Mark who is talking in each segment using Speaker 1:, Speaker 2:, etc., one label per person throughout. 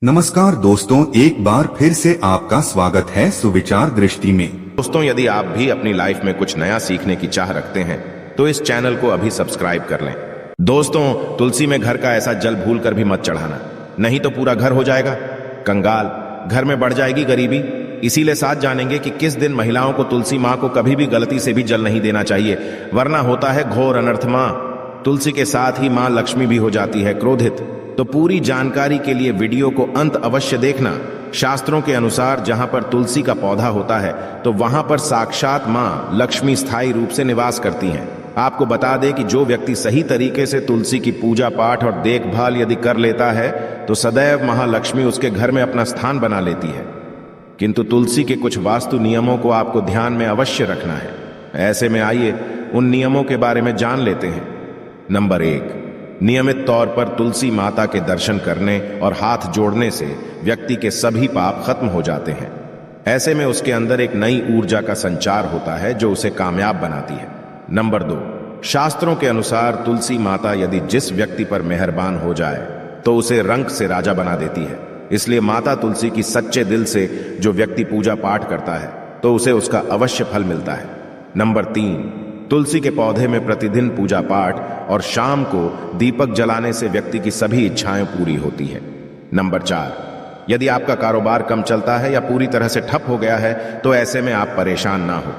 Speaker 1: नमस्कार दोस्तों, एक बार फिर से आपका स्वागत है सुविचार दृष्टि में।
Speaker 2: दोस्तों, यदि आप भी अपनी लाइफ में कुछ नया सीखने की चाह रखते हैं तो इस चैनल को अभी सब्सक्राइब कर लें। दोस्तों, तुलसी में घर का ऐसा जल भूल कर भी मत चढ़ाना, नहीं तो पूरा घर हो जाएगा कंगाल, घर में बढ़ जाएगी गरीबी। इसीलिए साथ जानेंगे कि किस दिन महिलाओं को तुलसी माँ को कभी भी गलती से भी जल नहीं देना चाहिए, वरना होता है घोर अनर्थ। माँ तुलसी के साथ ही माँ लक्ष्मी भी हो जाती है क्रोधित। तो पूरी जानकारी के लिए वीडियो को अंत अवश्य देखना। शास्त्रों के अनुसार जहां पर तुलसी का पौधा होता है तो वहां पर साक्षात माँ लक्ष्मी स्थायी रूप से निवास करती हैं। आपको बता दें कि जो व्यक्ति सही तरीके से तुलसी की पूजा पाठ और देखभाल यदि कर लेता है तो सदैव महालक्ष्मी उसके घर में अपना स्थान बना लेती है। किंतु तुलसी के कुछ वास्तु नियमों को आपको ध्यान में अवश्य रखना है। ऐसे में आइए उन नियमों के बारे में जान लेते हैं। नंबर 1, नियमित तौर पर तुलसी माता के दर्शन करने और हाथ जोड़ने से व्यक्ति के सभी पाप खत्म हो जाते हैं। ऐसे में उसके अंदर एक नई ऊर्जा का संचार होता है जो उसे कामयाब बनाती है। नंबर 2, शास्त्रों के अनुसार तुलसी माता यदि जिस व्यक्ति पर मेहरबान हो जाए तो उसे रंक से राजा बना देती है। इसलिए माता तुलसी की सच्चे दिल से जो व्यक्ति पूजा पाठ करता है तो उसे उसका अवश्य फल मिलता है। नंबर 3, तुलसी के पौधे में प्रतिदिन पूजा पाठ और शाम को दीपक जलाने से व्यक्ति की सभी इच्छाएं पूरी होती है। नंबर 4, यदि आपका कारोबार कम चलता है या पूरी तरह से ठप हो गया है तो ऐसे में आप परेशान ना हो।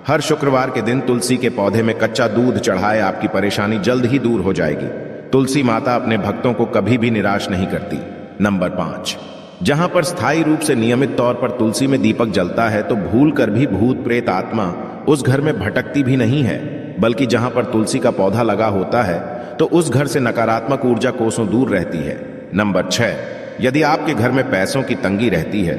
Speaker 2: हर शुक्रवार के दिन तुलसी के पौधे में कच्चा दूध चढ़ाए, आपकी परेशानी जल्द ही दूर हो जाएगी। तुलसी माता अपने भक्तों को कभी भी निराश नहीं करती। नंबर 5, जहां पर स्थायी रूप से नियमित तौर पर तुलसी में दीपक जलता है तो भूल कर भी भूत प्रेत आत्मा उस घर में भटकती भी नहीं है, बल्कि जहां पर तुलसी का पौधा लगा होता है तो उस घर से नकारात्मक ऊर्जा कोसों दूर रहती है। नंबर 6, यदि आपके घर में पैसों की तंगी रहती है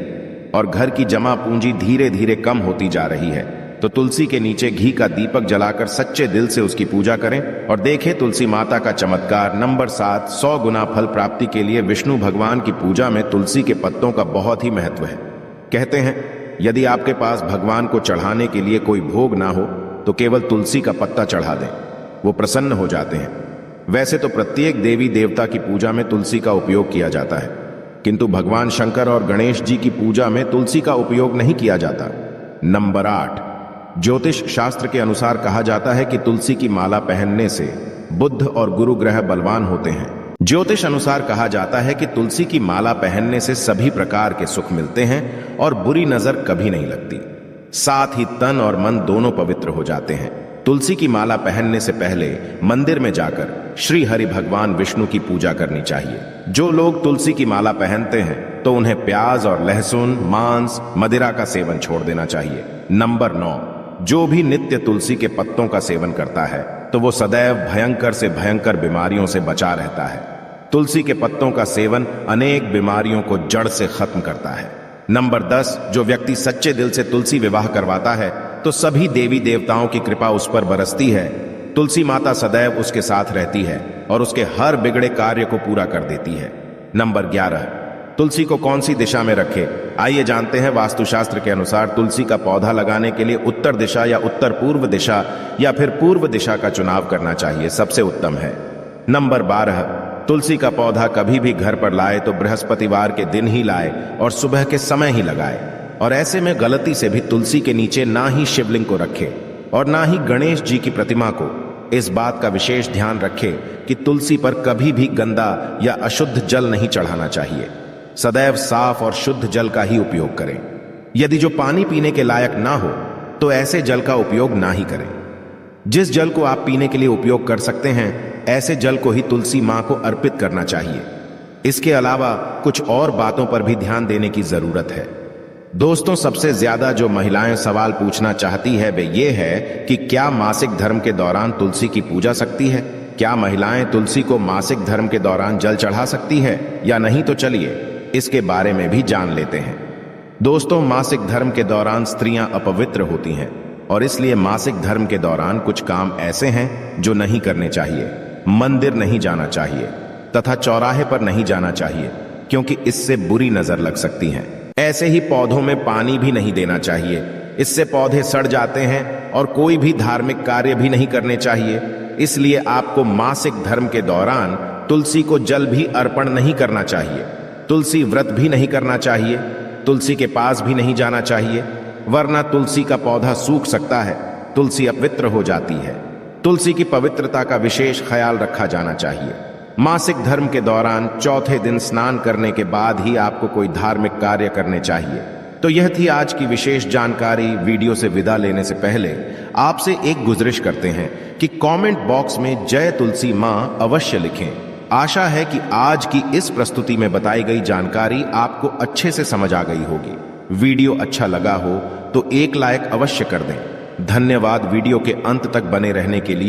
Speaker 2: और घर की जमा पूंजी धीरे धीरे कम होती जा रही है तो तुलसी के नीचे घी का दीपक जलाकर सच्चे दिल से उसकी पूजा करें और देखें तुलसी माता का चमत्कार। नंबर 7, 100 गुना फल प्राप्ति के लिए विष्णु भगवान की पूजा में तुलसी के पत्तों का बहुत ही महत्व है। कहते हैं यदि आपके पास भगवान को चढ़ाने के लिए कोई भोग ना हो तो केवल तुलसी का पत्ता चढ़ा दें, वो प्रसन्न हो जाते हैं। वैसे तो प्रत्येक देवी देवता की पूजा में तुलसी का उपयोग किया जाता है, किंतु भगवान शंकर और गणेश जी की पूजा में तुलसी का उपयोग नहीं किया जाता। नंबर 8, ज्योतिष शास्त्र के अनुसार कहा जाता है कि तुलसी की माला पहनने से बुध और गुरु ग्रह बलवान होते हैं। ज्योतिष अनुसार कहा जाता है कि तुलसी की माला पहनने से सभी प्रकार के सुख मिलते हैं और बुरी नजर कभी नहीं लगती। साथ ही तन और मन दोनों पवित्र हो जाते हैं। तुलसी की माला पहनने से पहले मंदिर में जाकर श्री हरि भगवान विष्णु की पूजा करनी चाहिए। जो लोग तुलसी की माला पहनते हैं तो उन्हें प्याज और लहसुन, मांस, मदिरा का सेवन छोड़ देना चाहिए। नंबर 9, जो भी नित्य तुलसी के पत्तों का सेवन करता है तो वो सदैव भयंकर से भयंकर बीमारियों से बचा रहता है। तुलसी के पत्तों का सेवन अनेक बीमारियों को जड़ से खत्म करता है। नंबर 10, जो व्यक्ति सच्चे दिल से तुलसी विवाह करवाता है तो सभी देवी देवताओं की कृपा उस पर बरसती है। तुलसी माता सदैव उसके साथ रहती है और उसके हर बिगड़े कार्य को पूरा कर देती है। नंबर 11, तुलसी को कौन सी दिशा में रखे, आइए जानते हैं। वास्तुशास्त्र के अनुसार तुलसी का पौधा लगाने के लिए उत्तर दिशा या उत्तर पूर्व दिशा या फिर पूर्व दिशा का चुनाव करना चाहिए, सबसे उत्तम है। नंबर 12, तुलसी का पौधा कभी भी घर पर लाए तो बृहस्पतिवार के दिन ही लाए और सुबह के समय ही लगाए। और ऐसे में गलती से भी तुलसी के नीचे ना ही शिवलिंग को रखे और ना ही गणेश जी की प्रतिमा को। इस बात का विशेष ध्यान रखें कि तुलसी पर कभी भी गंदा या अशुद्ध जल नहीं चढ़ाना चाहिए। सदैव साफ और शुद्ध जल का ही उपयोग करें। यदि जो पानी पीने के लायक ना हो तो ऐसे जल का उपयोग ना ही करें। जिस जल को आप पीने के लिए उपयोग कर सकते हैं ऐसे जल को ही तुलसी मां को अर्पित करना चाहिए। इसके अलावा कुछ और बातों पर भी ध्यान देने की जरूरत है। दोस्तों, सबसे ज्यादा जो महिलाएं सवाल पूछना चाहती है वे ये है कि क्या मासिक धर्म के दौरान तुलसी की पूजा सकती है? क्या महिलाएं तुलसी को मासिक धर्म के दौरान जल चढ़ा सकती है या नहीं? तो चलिए इसके बारे में भी जान लेते हैं। दोस्तों, मासिक धर्म के दौरान स्त्रियां अपवित्र होती हैं और इसलिए मासिक धर्म के दौरान कुछ काम ऐसे हैं जो नहीं करने चाहिए। मंदिर नहीं जाना चाहिए तथा चौराहे पर नहीं जाना चाहिए, क्योंकि इससे बुरी नजर लग सकती है। ऐसे ही पौधों में पानी भी नहीं देना चाहिए, इससे पौधे सड़ जाते हैं। और कोई भी धार्मिक कार्य भी नहीं करने चाहिए। इसलिए आपको मासिक धर्म के दौरान तुलसी को जल भी अर्पण नहीं करना चाहिए। तुलसी व्रत भी नहीं करना चाहिए, तुलसी के पास भी नहीं जाना चाहिए, वरना तुलसी का पौधा सूख सकता है, तुलसी अपवित्र हो जाती है। तुलसी की पवित्रता का विशेष ख्याल रखा जाना चाहिए। मासिक धर्म के दौरान चौथे दिन स्नान करने के बाद ही आपको कोई धार्मिक कार्य करने चाहिए। तो यह थी आज की विशेष जानकारी। वीडियो से विदा लेने से पहले आपसे एक गुजारिश करते हैं कि कमेंट बॉक्स में जय तुलसी मां अवश्य लिखें। आशा है कि आज की इस प्रस्तुति में बताई गई जानकारी आपको अच्छे से समझ आ गई होगी। वीडियो अच्छा लगा हो तो एक लाइक अवश्य कर दें। धन्यवाद वीडियो के अंत तक बने रहने के लिए।